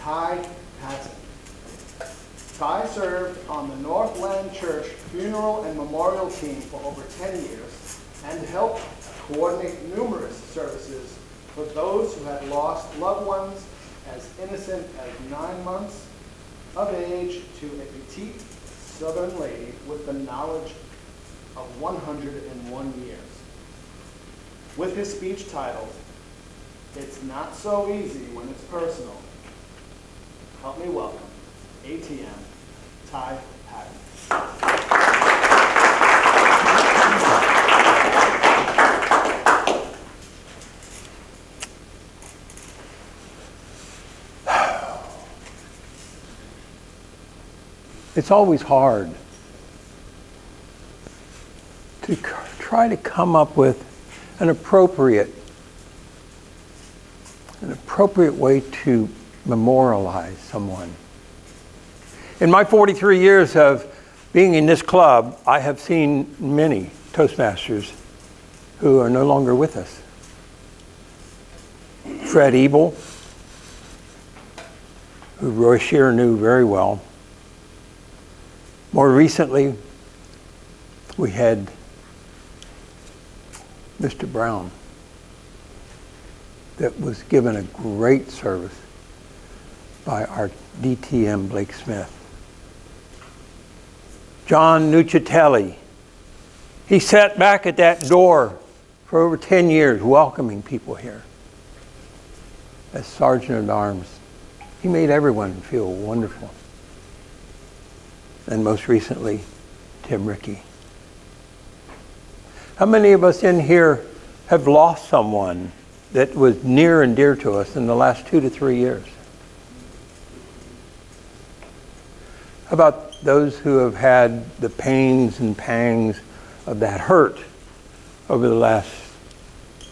Ty Patten. Ty served on the Northland Church funeral and memorial team for over 10 years and helped coordinate numerous services for those who had lost loved ones as innocent as 9 months of age to a petite Southern lady with the knowledge of 101 years. With his speech titled, "It's Not So Easy When It's Personal," help me welcome ATM Ty Patten. It's always hard to try to come up with an appropriate way to memorialize someone. In my 43 years of being in this club, I have seen many Toastmasters who are no longer with us. Fred Ebel, who Roy Shearer knew very well. More recently, we had Mr. Brown that was given a great service by our DTM Blake Smith. John Nuccitelli, he sat back at that door for over 10 years welcoming people here as Sergeant at Arms. He made everyone feel wonderful. And most recently, Tim Rickey. How many of us in here have lost someone that was near and dear to us in the last 2 to 3 years? How about those who have had the pains and pangs of that hurt over the last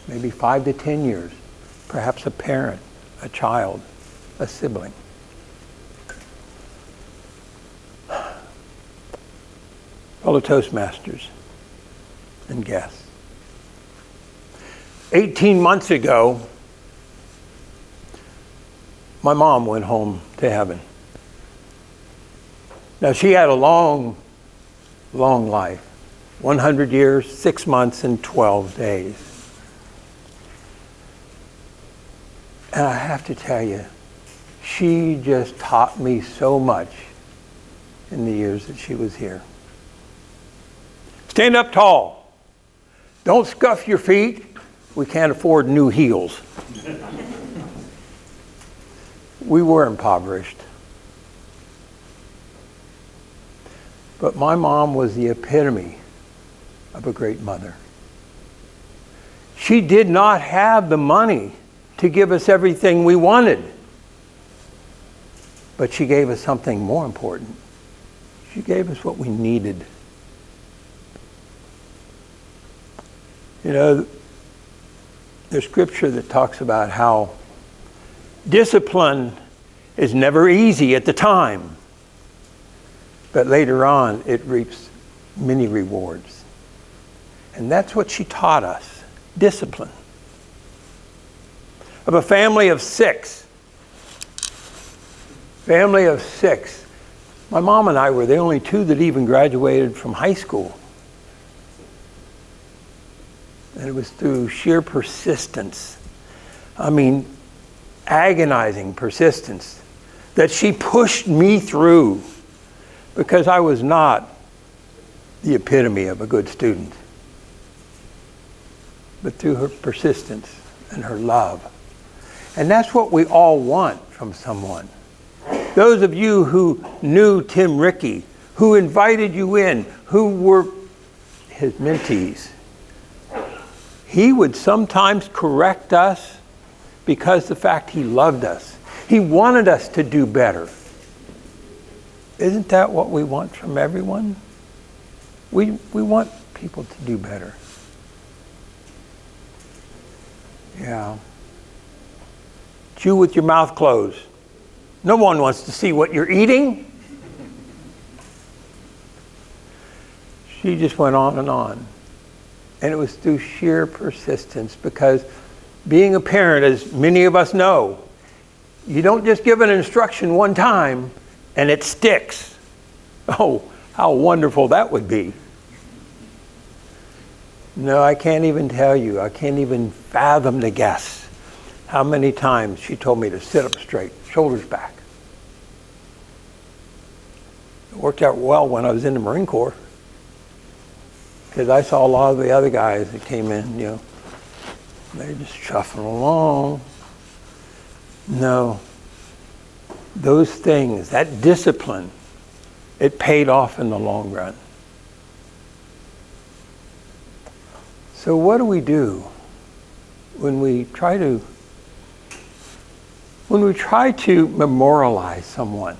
maybe 5 to 10 years? Perhaps a parent, a child, a sibling. Fellow Toastmasters and guests. 18 months ago, my mom went home to heaven. Now, she had a long, long life. 100 years, 6 months, and 12 days. And I have to tell you, she just taught me so much in the years that she was here. Stand up tall. Don't scuff your feet. We can't afford new heels. We were impoverished. But my mom was the epitome of a great mother. She did not have the money to give us everything we wanted. But she gave us something more important. She gave us what we needed. You know, there's scripture that talks about how discipline is never easy at the time, but later on it reaps many rewards. And that's what she taught us, discipline. Of a family of 6. Family of 6. My mom and I were the only 2 that even graduated from high school. And it was through sheer persistence, agonizing persistence, that she pushed me through, because I was not the epitome of a good student. But through her persistence and her love. And that's what we all want from someone. Those of you who knew Tim Rickey, who invited you in, who were his mentees, he would sometimes correct us because the fact he loved us. He wanted us to do better. Isn't that what we want from everyone? We want people to do better. Yeah. Chew with your mouth closed. No one wants to see what you're eating. She just went on and on. And it was through sheer persistence, because being a parent, as many of us know, You don't just give an instruction one time and it sticks. Oh, how wonderful that would be. No, I can't even tell you. I can't even fathom to guess how many times she told me to sit up straight, shoulders back. It worked out well when I was in the Marine Corps, because I saw a lot of the other guys that came in, they're just shuffling along. No, those things, that discipline, it paid off in the long run. So what do we do when we try to memorialize someone?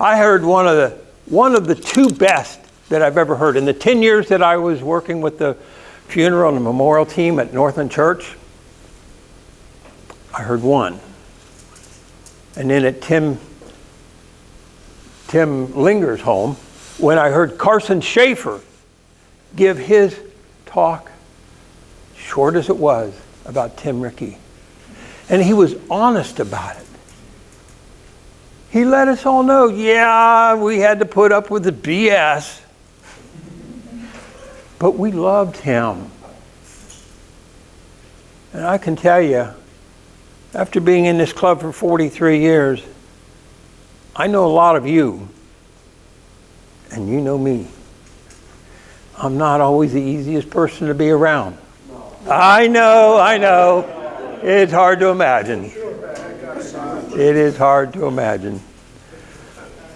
I heard one of the two best that I've ever heard. In the 10 years that I was working with the funeral and the memorial team at Northland Church, I heard one. And then at Tim Linger's home, when I heard Carson Schaefer give his talk, short as it was, about Tim Rickey. And he was honest about it. He let us all know, yeah, we had to put up with the BS, but we loved him. And I can tell you, after being in this club for 43 years, I know a lot of you, and you know me. I'm not always the easiest person to be around. I know. It's hard to imagine. It is hard to imagine.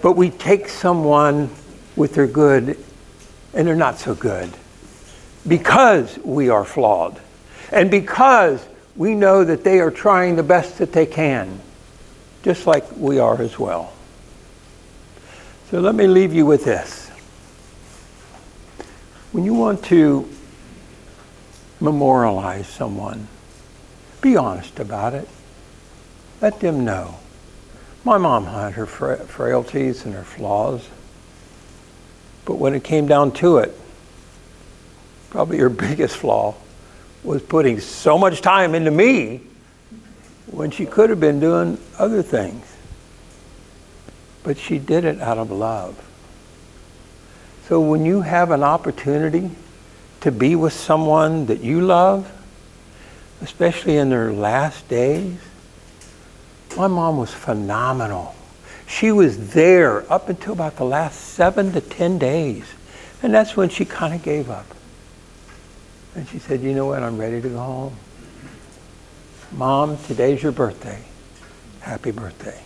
But we take someone with their good and they're not so good because we are flawed and because we know that they are trying the best that they can, just like we are as well. So let me leave you with this. When you want to memorialize someone, be honest about it. Let them know. My mom had her frailties and her flaws, but when it came down to it, probably her biggest flaw was putting so much time into me when she could have been doing other things. But she did it out of love. So when you have an opportunity to be with someone that you love, especially in their last days, my mom was phenomenal. She was there up until about the last 7 to 10 days. And that's when she kind of gave up. And she said, you know what, I'm ready to go home. Mom, today's your birthday. Happy birthday.